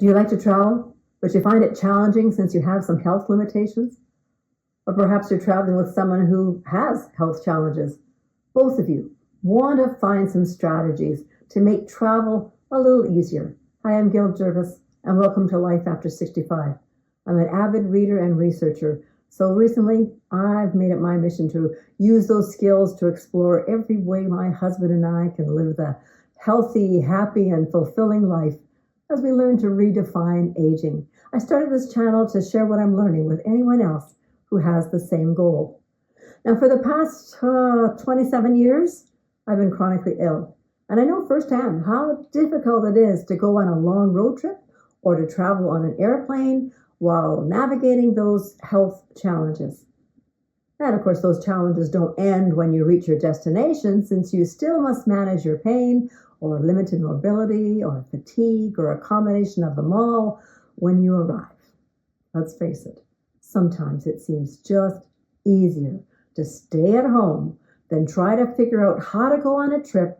Do you like to travel, but you find it challenging since you have some health limitations? Or perhaps you're traveling with someone who has health challenges. Both of you want to find some strategies to make travel a little easier. Hi, I'm Gil Jervis, and welcome to Life After 65. I'm an avid reader and researcher, so recently I've made it my mission to use those skills to explore every way my husband and I can live the healthy, happy, and fulfilling life as we learn to redefine aging. I started this channel to share what I'm learning with anyone else who has the same goal. Now, for the past 27 years, I've been chronically ill. And I know firsthand how difficult it is to go on a long road trip or to travel on an airplane while navigating those health challenges. And of course, those challenges don't end when you reach your destination, since you still must manage your pain or limited mobility or fatigue or a combination of them all when you arrive. Let's face it, sometimes it seems just easier to stay at home than try to figure out how to go on a trip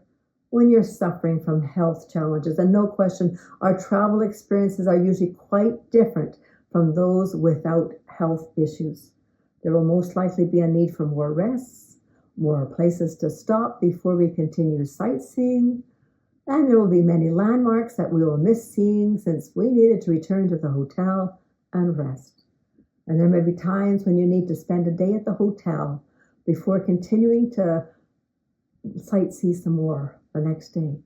when you're suffering from health challenges. And no question, our travel experiences are usually quite different from those without health issues. There will most likely be a need for more rests, more places to stop before we continue sightseeing, and there will be many landmarks that we will miss seeing since we needed to return to the hotel and rest. And there may be times when you need to spend a day at the hotel before continuing to sightsee some more the next day.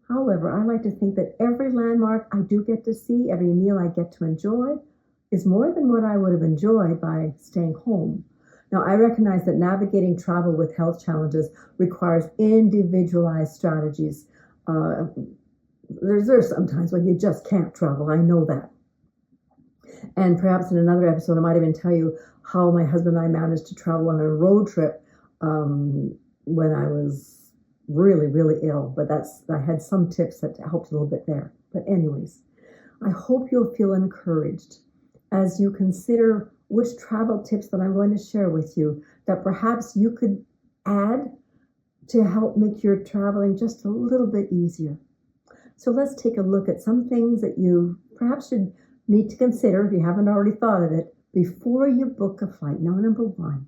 However, I like to think that every landmark I do get to see, every meal I get to enjoy, is more than what I would have enjoyed by staying home. Now, I recognize that navigating travel with health challenges requires individualized strategies. There's sometimes when you just can't travel. I know that. And perhaps in another episode, I might even tell you how my husband and I managed to travel on a road trip when I was really, really ill. But I had some tips that helped a little bit there. But anyways, I hope you'll feel encouraged as you consider which travel tips that I'm going to share with you that perhaps you could add to help make your traveling just a little bit easier. So let's take a look at some things that you perhaps should need to consider if you haven't already thought of it before you book a flight. Now, number one,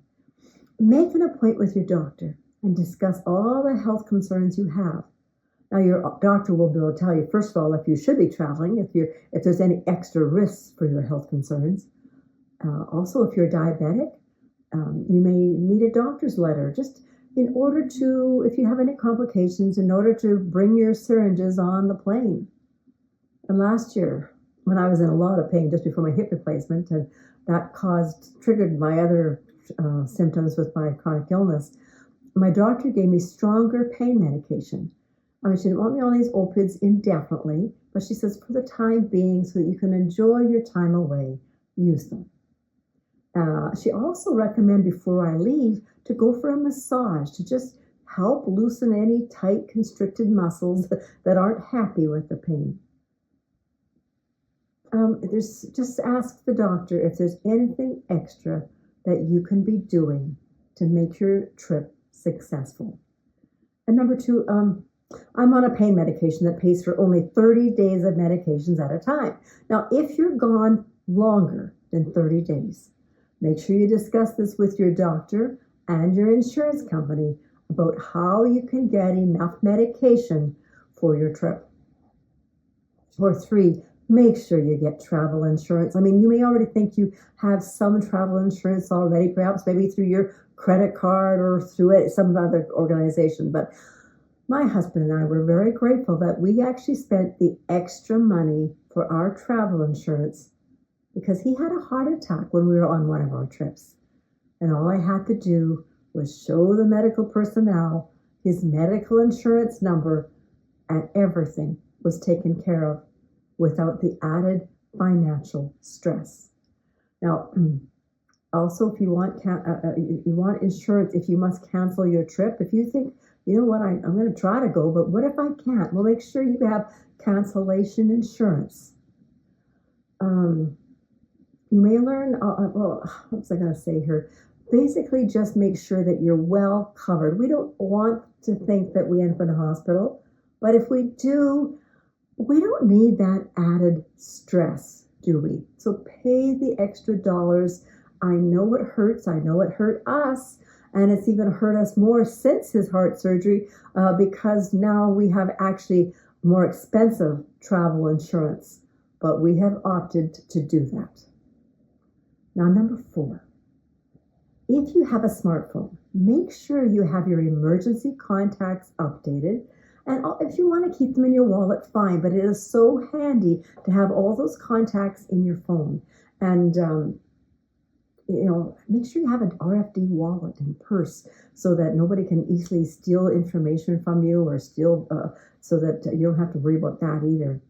make an appointment with your doctor and discuss all the health concerns you have. Now, your doctor will be able to tell you, first of all, if you should be traveling, if there's any extra risks for your health concerns. Also, if you're diabetic, you may need a doctor's letter just in order to, if you have any complications, in order to bring your syringes on the plane. And last year, when I was in a lot of pain just before my hip replacement, and that triggered my other symptoms with my chronic illness, my doctor gave me stronger pain medication. I mean, she didn't want me on these opiates indefinitely, but she says for the time being, so that you can enjoy your time away, use them. She also recommended before I leave to go for a massage to just help loosen any tight, constricted muscles that aren't happy with the pain. Just ask the doctor if there's anything extra that you can be doing to make your trip successful. And number two, I'm on a pain medication that pays for only 30 days of medications at a time. Now, if you're gone longer than 30 days, make sure you discuss this with your doctor and your insurance company about how you can get enough medication for your trip. Or three, make sure you get travel insurance. I mean, you may already think you have some travel insurance already, perhaps maybe through your credit card or through some other organization. But my husband and I were very grateful that we actually spent the extra money for our travel insurance because he had a heart attack when we were on one of our trips. And all I had to do was show the medical personnel his medical insurance number, and everything was taken care of without the added financial stress. Now, also, if you want insurance, if you must cancel your trip, if you think, you know what, I'm going to try to go, but what if I can't? Well, make sure you have cancellation insurance. You may learn, what was I going to say here? Basically, just make sure that you're well covered. We don't want to think that we end up in a hospital, but if we do, We don't need that added stress, do we? So pay the extra dollars. I know it hurts. I know it hurt us. And it's even hurt us more since his heart surgery because now we have actually more expensive travel insurance. But we have opted to do that. Now, number 4, if you have a smartphone, make sure you have your emergency contacts updated. And if you want to keep them in your wallet, fine. But it is so handy to have all those contacts in your phone. And, make sure you have an RFD wallet and purse so that nobody can easily steal information from you or steal, so that you don't have to worry about that either.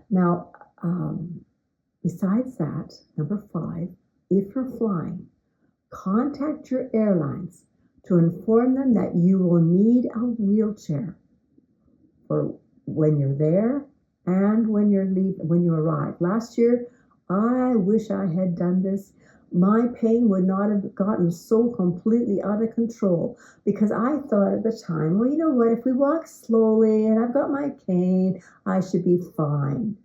Now, besides that, number 5, if you're flying, contact your airlines to inform them that you will need a wheelchair for when you're there and when you arrive. Last year, I wish I had done this. My pain would not have gotten so completely out of control because I thought at the time, well, you know what, if we walk slowly and I've got my cane, I should be fine.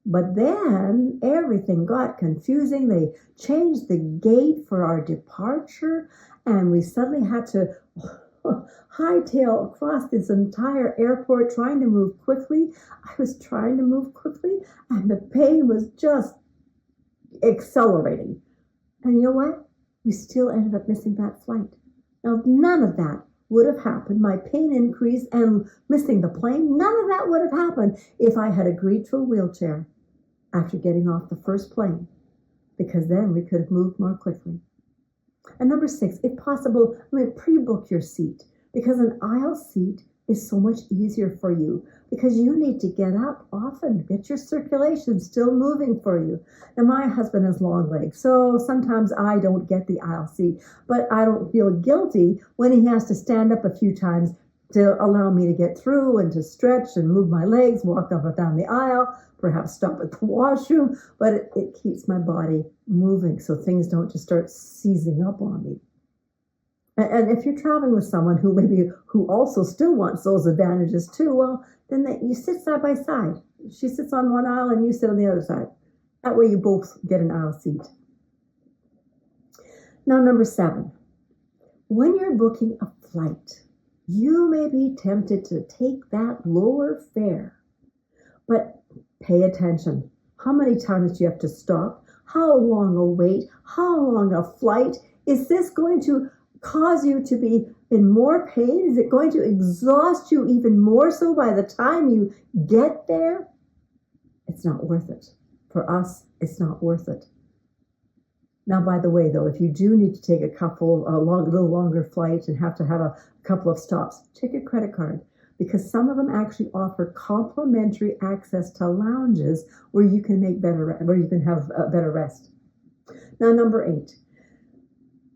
But then everything got confusing. They changed the gate for our departure, and we suddenly had to hightail across this entire airport trying to move quickly. I was trying to move quickly, and the pain was just accelerating. And you know what? We still ended up missing that flight. Now, none of that would have happened. My pain increased and missing the plane, none of that would have happened if I had agreed to a wheelchair after getting off the first plane, because then we could have moved more quickly. And number 6, if possible, pre-book your seat, because an aisle seat is so much easier for you because you need to get up often, get your circulation still moving for you. Now, my husband has long legs, so sometimes I don't get the aisle seat, but I don't feel guilty when he has to stand up a few times to allow me to get through and to stretch and move my legs, walk up and down the aisle, perhaps stop at the washroom, but it keeps my body moving so things don't just start seizing up on me. And if you're traveling with someone who also still wants those advantages too, well, then you sit side by side. She sits on one aisle and you sit on the other side. That way you both get an aisle seat. Now, number 7, when you're booking a flight, you may be tempted to take that lower fare, but pay attention. How many times do you have to stop? How long a wait? How long a flight? Is this going to cause you to be in more pain? Is it going to exhaust you even more so by the time you get there? It's not worth it. For us, it's not worth it. Now, by the way, though, if you do need to take a little longer flight and have to have a couple of stops, take a credit card, because some of them actually offer complimentary access to lounges where you can have better rest. Now, number 8,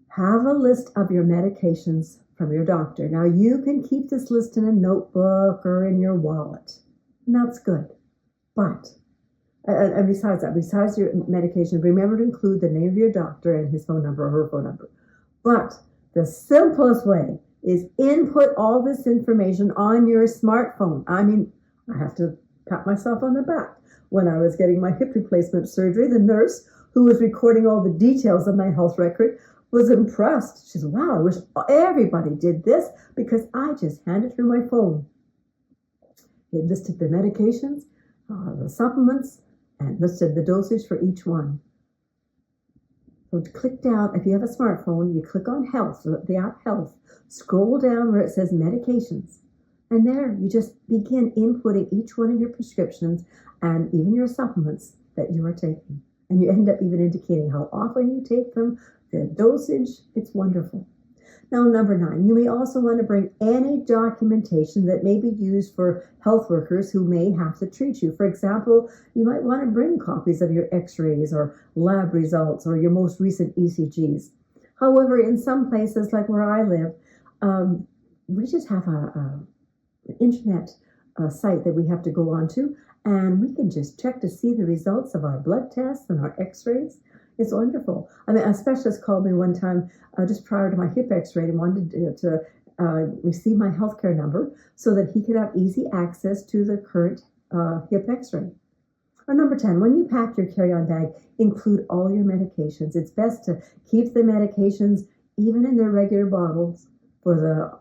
have a list of your medications from your doctor. Now, you can keep this list in a notebook or in your wallet, and that's good. But and besides your medication, remember to include the name of your doctor and his phone number or her phone number. But the simplest way is input all this information on your smartphone. I mean, I have to pat myself on the back. When I was getting my hip replacement surgery, the nurse who was recording all the details of my health record was impressed. She said, wow, I wish everybody did this, because I just handed her my phone. It listed the medications, the supplements, and listed the dosage for each one. So click down, if you have a smartphone, you click on Health, the app Health, scroll down where it says Medications, and there you just begin inputting each one of your prescriptions and even your supplements that you are taking. And you end up even indicating how often you take them, the dosage. It's wonderful. Now, number 9, you may also want to bring any documentation that may be used for health workers who may have to treat you. For example, you might want to bring copies of your x-rays or lab results or your most recent ECGs. However, in some places like where I live, we just have an internet site that we have to go onto, and we can just check to see the results of our blood tests and our x-rays. It's wonderful. I mean, a specialist called me one time just prior to my hip x-ray and wanted to receive my healthcare number so that he could have easy access to the current hip x-ray. Or number 10, when you pack your carry-on bag, include all your medications. It's best to keep the medications even in their regular bottles for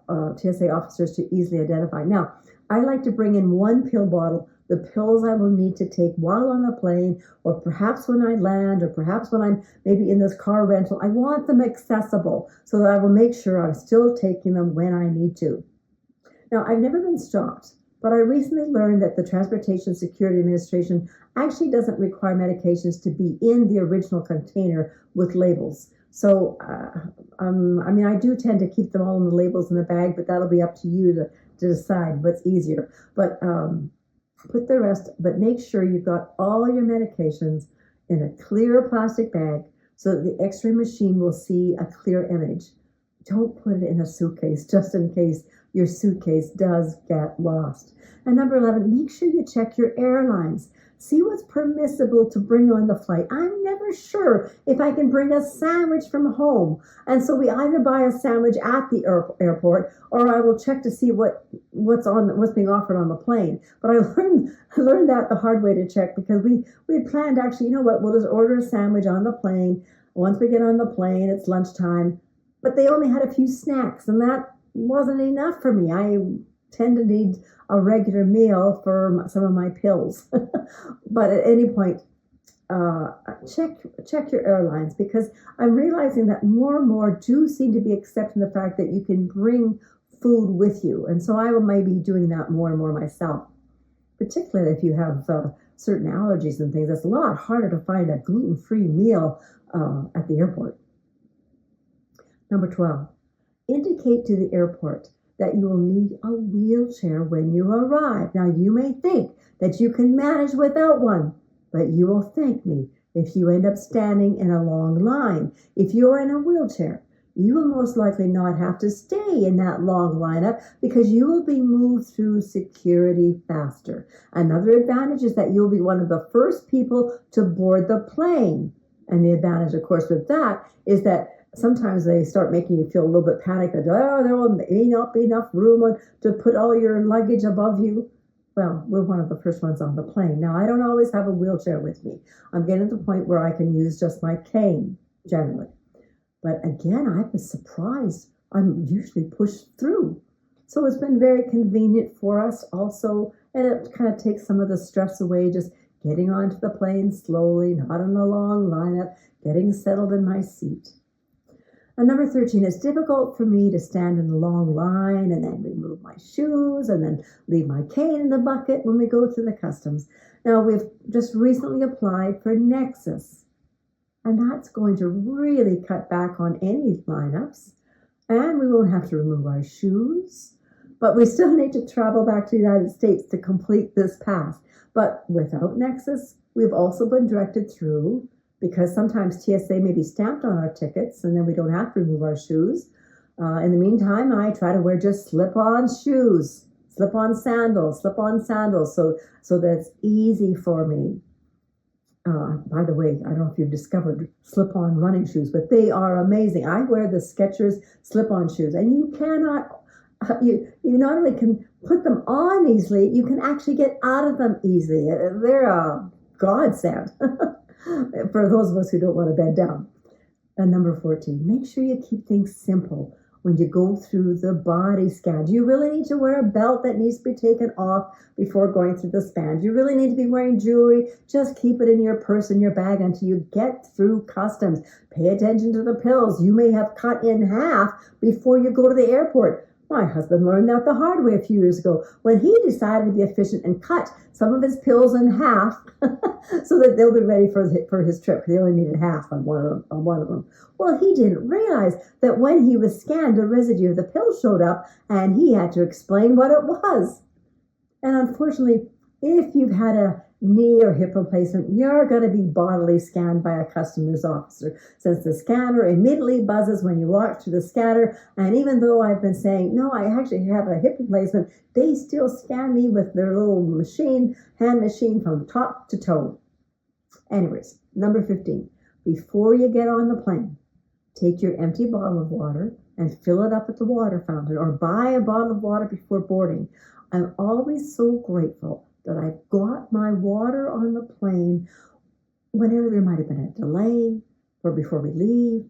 the TSA officers to easily identify. Now, I like to bring in one pill bottle, the pills I will need to take while on the plane, or perhaps when I land, or perhaps when I'm maybe in this car rental. I want them accessible so that I will make sure I'm still taking them when I need to. Now, I've never been stopped, but I recently learned that the Transportation Security Administration actually doesn't require medications to be in the original container with labels. So, I do tend to keep them all in the labels in the bag, but that'll be up to you to decide what's easier. But put the rest, but make sure you've got all your medications in a clear plastic bag so that the x-ray machine will see a clear image. Don't put it in a suitcase just in case your suitcase does get lost. And number 11, make sure you check your airlines. See what's permissible to bring on the flight. I'm never sure if I can bring a sandwich from home. And so we either buy a sandwich at the airport, or I will check to see what's being offered on the plane. But I learned that the hard way to check, because we had planned, actually, you know what, we'll just order a sandwich on the plane. Once we get on the plane, it's lunchtime. But they only had a few snacks, and that wasn't enough for me. I tend to need a regular meal for some of my pills. But at any point, check your airlines, because I'm realizing that more and more do seem to be accepting the fact that you can bring food with you. And so I will maybe doing that more and more myself, particularly if you have certain allergies and things. It's a lot harder to find a gluten-free meal at the airport. Number 12, indicate to the airport that you will need a wheelchair when you arrive. Now, you may think that you can manage without one, but you will thank me if you end up standing in a long line. If you're in a wheelchair, you will most likely not have to stay in that long lineup because you will be moved through security faster. Another advantage is that you'll be one of the first people to board the plane. And the advantage, of course, with that is that sometimes they start making you feel a little bit panicked that, there will may not be enough room to put all your luggage above you. Well, we're one of the first ones on the plane. Now, I don't always have a wheelchair with me. I'm getting to the point where I can use just my cane, generally. But again, I was surprised. I'm usually pushed through. So it's been very convenient for us also, and it kind of takes some of the stress away, just getting onto the plane slowly, not in a long lineup, getting settled in my seat. And number 13, it's difficult for me to stand in a long line and then remove my shoes and then leave my cane in the bucket when we go through the customs. Now, we've just recently applied for Nexus, and that's going to really cut back on any lineups, and we won't have to remove our shoes, but we still need to travel back to the United States to complete this pass. But without Nexus, we've also been directed through, because sometimes TSA may be stamped on our tickets and then we don't have to remove our shoes. In the meantime, I try to wear just slip-on shoes, slip-on sandals, so that it's easy for me. By the way, I don't know if you've discovered slip-on running shoes, but they are amazing. I wear the Skechers slip-on shoes, and you cannot, you not only can put them on easily, you can actually get out of them easily. They're a godsend. For those of us who don't want to bend down. And number 14, make sure you keep things simple when you go through the body scan. Do you really need to wear a belt that needs to be taken off before going through the scan? Do you really need to be wearing jewelry? Just keep it in your purse, in your bag until you get through customs. Pay attention to the pills you may have cut in half before you go to the airport. My husband learned that the hard way a few years ago when he decided to be efficient and cut some of his pills in half so that they'll be ready for his trip. They only needed half on one of them. Well, he didn't realize that when he was scanned, the residue of the pill showed up, and he had to explain what it was. And unfortunately, if you've had a knee or hip replacement, you're going to be bodily scanned by a customs officer, since the scanner immediately buzzes when you walk through the scanner. And even though I've been saying, no, I actually have a hip replacement, they still scan me with their little hand machine from top to toe. Anyways, number 15, before you get on the plane, take your empty bottle of water and fill it up at the water fountain or buy a bottle of water before boarding. I'm always so grateful that I've got my water on the plane whenever there might have been a delay or before we leave,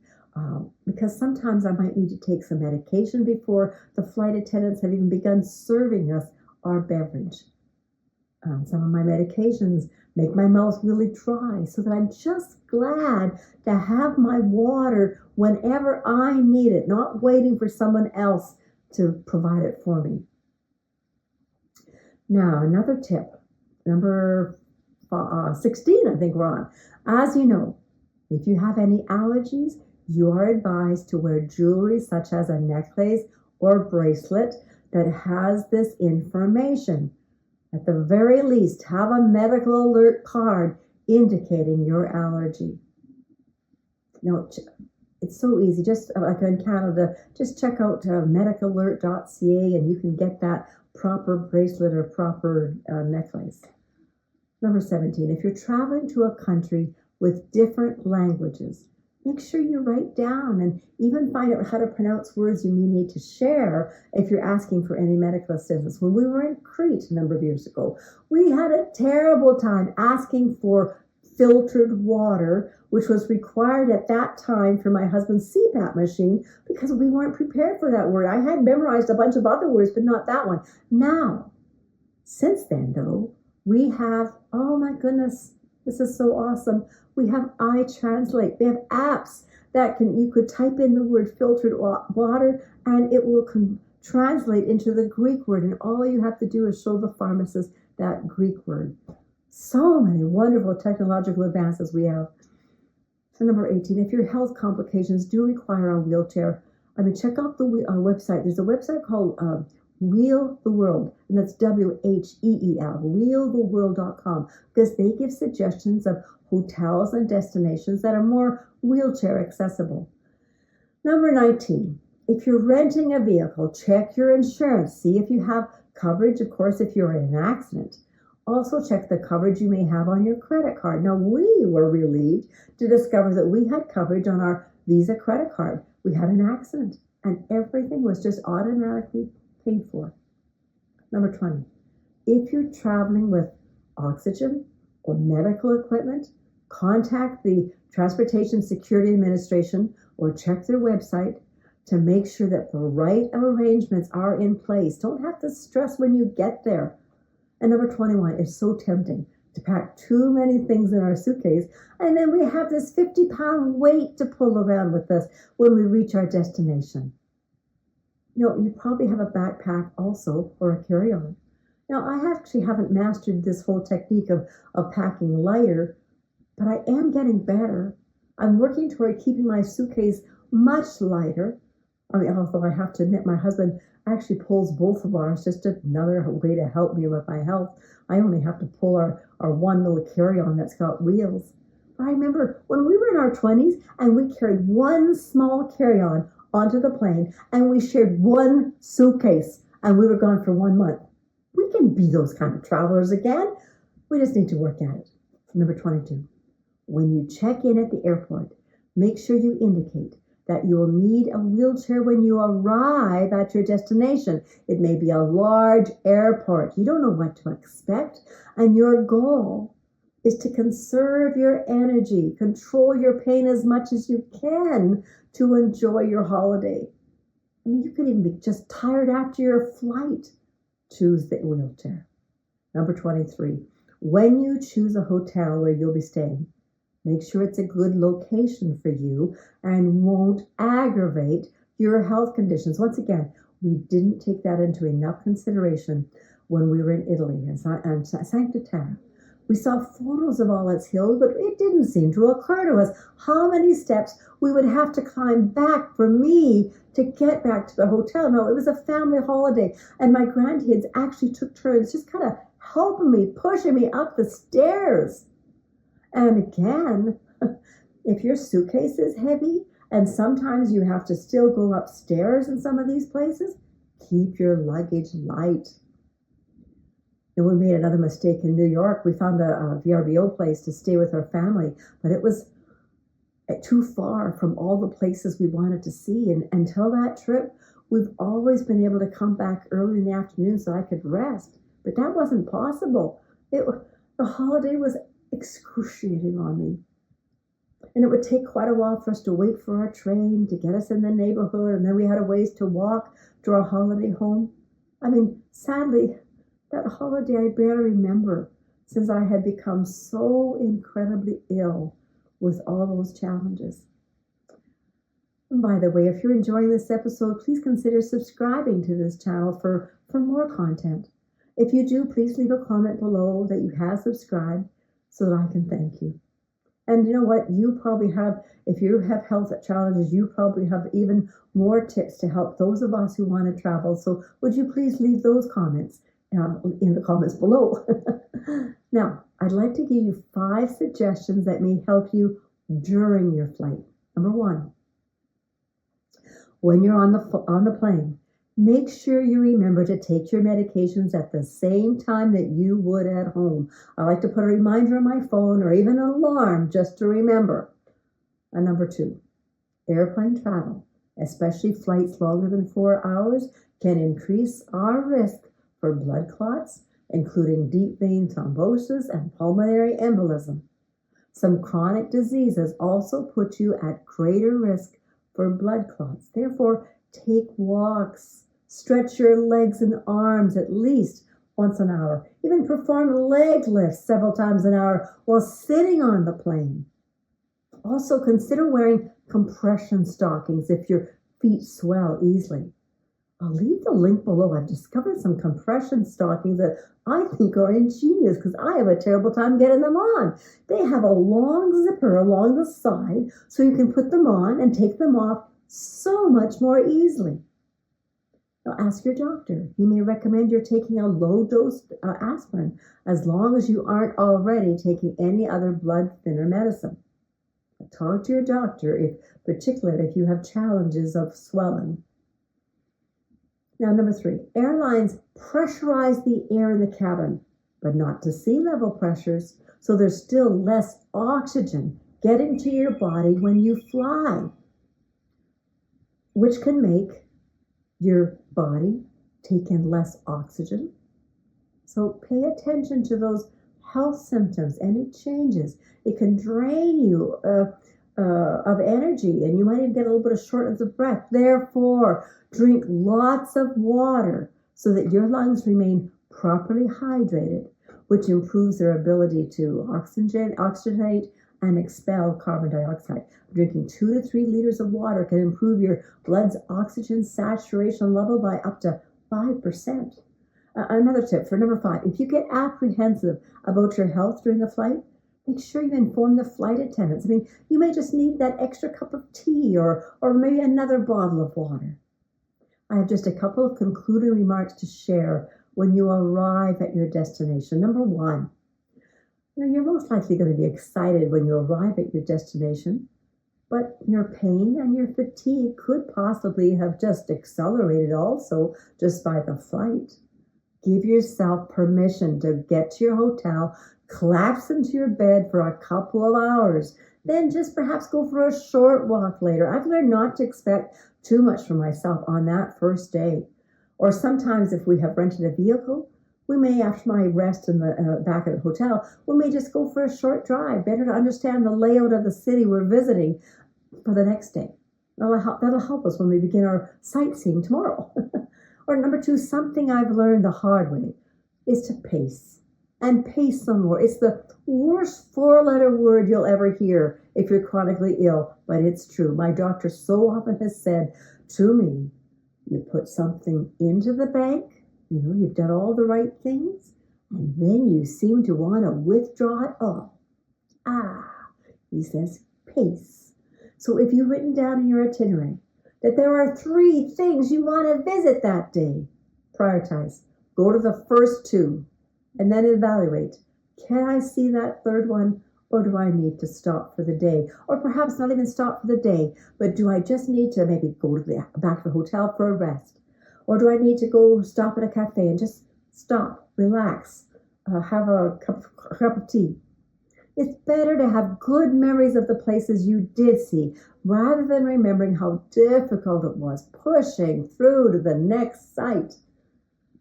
because sometimes I might need to take some medication before the flight attendants have even begun serving us our beverage. Some of my medications make my mouth really dry, so that I'm just glad to have my water whenever I need it, not waiting for someone else to provide it for me. Now, another tip, number 16, I think we're on. As you know, if you have any allergies, you are advised to wear jewelry such as a necklace or bracelet that has this information. At the very least, have a medical alert card indicating your allergy. Now, it's so easy. Just like in Canada, just check out medicalert.ca and you can get that proper bracelet or proper necklace. Number 17, if you're traveling to a country with different languages, make sure you write down and even find out how to pronounce words you may need to share if you're asking for any medical assistance. When we were in Crete a number of years ago, we had a terrible time asking for filtered water, which was required at that time for my husband's CPAP machine because we weren't prepared for that word. I had memorized a bunch of other words, but not that one. Now, since then, though, we have, oh my goodness, this is so awesome. We have iTranslate. We have apps that you could type in the word filtered water and it will translate into the Greek word. And all you have to do is show the pharmacist that Greek word. So many wonderful technological advances we have. So number 18, if your health complications do require a wheelchair, check out the website. There's a website called Wheel the World, and that's WHEEL, wheeltheworld.com, because they give suggestions of hotels and destinations that are more wheelchair accessible. Number 19, if you're renting a vehicle, check your insurance. See if you have coverage, of course, if you're in an accident. Also check the coverage you may have on your credit card. Now, we were relieved to discover that we had coverage on our Visa credit card. We had an accident and everything was just automatically paid for. Number 20, if you're traveling with oxygen or medical equipment, contact the Transportation Security Administration or check their website to make sure that the right arrangements are in place. Don't have to stress when you get there. And number 21, it's so tempting to pack too many things in our suitcase, and then we have this 50-pound weight to pull around with us when we reach our destination. You probably have a backpack also, or a carry-on. Now, I actually haven't mastered this whole technique of packing lighter, but I am getting better. I'm working toward keeping my suitcase much lighter. Although I have to admit, my husband actually pulls both of ours, just another way to help me with my health. I only have to pull our one little carry-on that's got wheels. But I remember when we were in our 20s and we carried one small carry-on onto the plane and we shared one suitcase and we were gone for 1 month. We can be those kind of travelers again. We just need to work at it. Number 22, when you check in at the airport, make sure you indicate that you will need a wheelchair when you arrive at your destination. It may be a large airport. You don't know what to expect. And your goal is to conserve your energy, control your pain as much as you can to enjoy your holiday. You could even be just tired after your flight. Choose the wheelchair. Number 23, when you choose a hotel where you'll be staying, make sure it's a good location for you and won't aggravate your health conditions. Once again, we didn't take that into enough consideration when we were in Italy and Sancta Terra. We saw photos of all its hills, but it didn't seem to occur to us how many steps we would have to climb back for me to get back to the hotel. No, it was a family holiday, and my grandkids actually took turns just kind of helping me, pushing me up the stairs. And again, if your suitcase is heavy and sometimes you have to still go upstairs in some of these places, keep your luggage light. And we made another mistake in New York. We found a VRBO place to stay with our family, but it was too far from all the places we wanted to see. And until that trip, we've always been able to come back early in the afternoon so I could rest. But that wasn't possible. The holiday was excruciating on me. And it would take quite a while for us to wait for our train to get us in the neighborhood. And then we had a ways to walk to our holiday home. I mean, sadly, that holiday I barely remember since I had become so incredibly ill with all those challenges. And by the way, if you're enjoying this episode, please consider subscribing to this channel for more content. If you do, please leave a comment below that you have subscribed so that I can thank you. And you know what? You probably have, if you have health challenges, you probably have even more tips to help those of us who want to travel. So would you please leave those comments in the comments below? Now, I'd like to give you 5 suggestions that may help you during your flight. Number 1, when you're on the plane, make sure you remember to take your medications at the same time that you would at home. I like to put a reminder on my phone or even an alarm just to remember. And number 2, airplane travel, especially flights longer than 4 hours, can increase our risk for blood clots, including deep vein thrombosis and pulmonary embolism. Some chronic diseases also put you at greater risk for blood clots. Therefore, take walks, stretch your legs and arms at least once an hour. Even perform leg lifts several times an hour while sitting on the plane. Also, consider wearing compression stockings if your feet swell easily. I'll leave the link below. I've discovered some compression stockings that I think are ingenious because I have a terrible time getting them on. They have a long zipper along the side so you can put them on and take them off so much more easily. Now ask your doctor. He may recommend you're taking a low-dose aspirin as long as you aren't already taking any other blood thinner medicine. Talk to your doctor, particularly if you have challenges of swelling. Now, number 3, airlines pressurize the air in the cabin, but not to sea level pressures, so there's still less oxygen getting to your body when you fly, which can make your body take in less oxygen. So pay attention to those health symptoms, any changes. It can drain you of energy, and you might even get a little bit of shortness of breath. Therefore, drink lots of water so that your lungs remain properly hydrated, which improves their ability to oxygenate and expel carbon dioxide. Drinking 2 to 3 liters of water can improve your blood's oxygen saturation level by up to 5%. Another tip for number 5, if you get apprehensive about your health during the flight, make sure you inform the flight attendants. I mean, you may just need that extra cup of tea or maybe another bottle of water. I have just a couple of concluding remarks to share when you arrive at your destination. Number 1, you're most likely going to be excited when you arrive at your destination, but your pain and your fatigue could possibly have just accelerated also just by the flight. Give yourself permission to get to your hotel, collapse into your bed for a couple of hours, then just perhaps go for a short walk later. I've learned not to expect too much from myself on that first day. Or sometimes if we have rented a vehicle, we may, after my rest in the back of the hotel, we may just go for a short drive, better to understand the layout of the city we're visiting for the next day. That'll help us when we begin our sightseeing tomorrow. Or number 2, something I've learned the hard way is to pace. And pace some more. It's the worst 4-letter word you'll ever hear if you're chronically ill, but it's true. My doctor so often has said to me, you put something into the bank, you've done all the right things, and then you seem to want to withdraw it all. He says, pace. So if you've written down in your itinerary that there are 3 things you want to visit that day, prioritize. Go to the first 2. And then evaluate, can I see that third one, or do I need to stop for the day? Or perhaps not even stop for the day, but do I just need to maybe go to the back of the hotel for a rest? Or do I need to go stop at a cafe and just stop, relax, have a cup of tea? It's better to have good memories of the places you did see rather than remembering how difficult it was pushing through to the next site.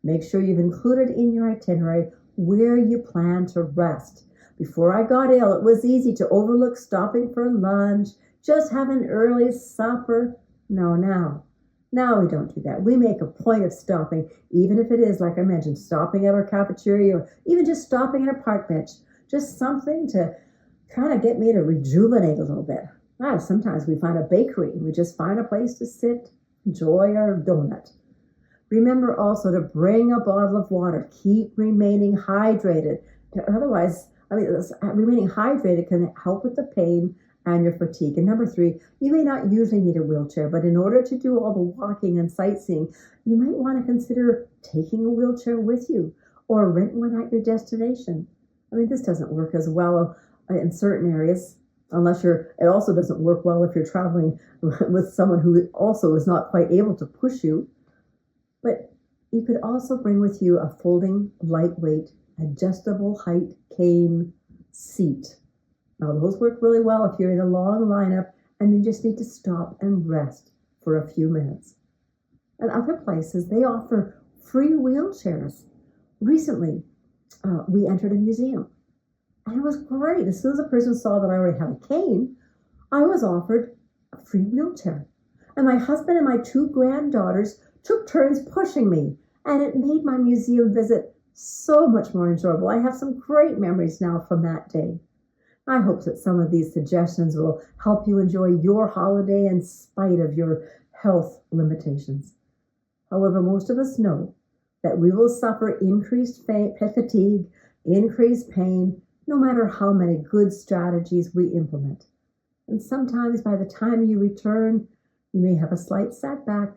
Make sure you've included in your itinerary where you plan to rest. Before I got ill, it was easy to overlook stopping for lunch, just have an early supper. No, now we don't do that. We make a point of stopping, even if it is, like I mentioned, stopping at our cafeteria or even just stopping at a park bench. Just something to kind of get me to rejuvenate a little bit. Sometimes we find a bakery and we just find a place to sit, enjoy our donut. Remember also to bring a bottle of water. Keep remaining hydrated. Otherwise, remaining hydrated can help with the pain and your fatigue. And number 3, you may not usually need a wheelchair, but in order to do all the walking and sightseeing, you might want to consider taking a wheelchair with you or rent one at your destination. This doesn't work as well in certain areas, it also doesn't work well if you're traveling with someone who also is not quite able to push you. But you could also bring with you a folding, lightweight, adjustable height cane seat. Now, those work really well if you're in a long lineup and you just need to stop and rest for a few minutes. And other places, they offer free wheelchairs. Recently, we entered a museum, and it was great. As soon as a person saw that I already had a cane, I was offered a free wheelchair. And my husband and my 2 granddaughters took turns pushing me, and it made my museum visit so much more enjoyable. I have some great memories now from that day. I hope that some of these suggestions will help you enjoy your holiday in spite of your health limitations. However, most of us know that we will suffer increased fatigue, increased pain, no matter how many good strategies we implement. And sometimes by the time you return, you may have a slight setback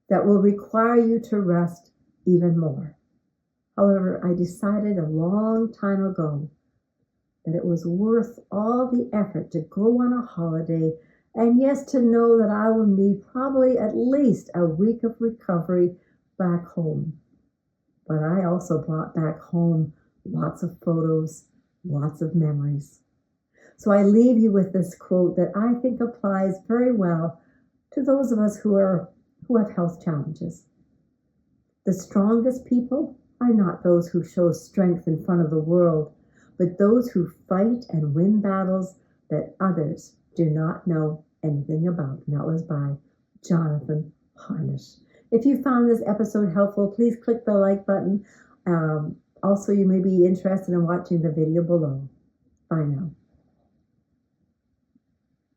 that will require you to rest even more. However, I decided a long time ago that it was worth all the effort to go on a holiday, and yes, to know that I will need probably at least a week of recovery back home. But I also brought back home lots of photos, lots of memories. So I leave you with this quote that I think applies very well to those of us who have health challenges. The strongest people are not those who show strength in front of the world, but those who fight and win battles that others do not know anything about. And that was by Jonathan Harnish. If you found this episode helpful, please click the like button. Also, you may be interested in watching the video below. Bye now.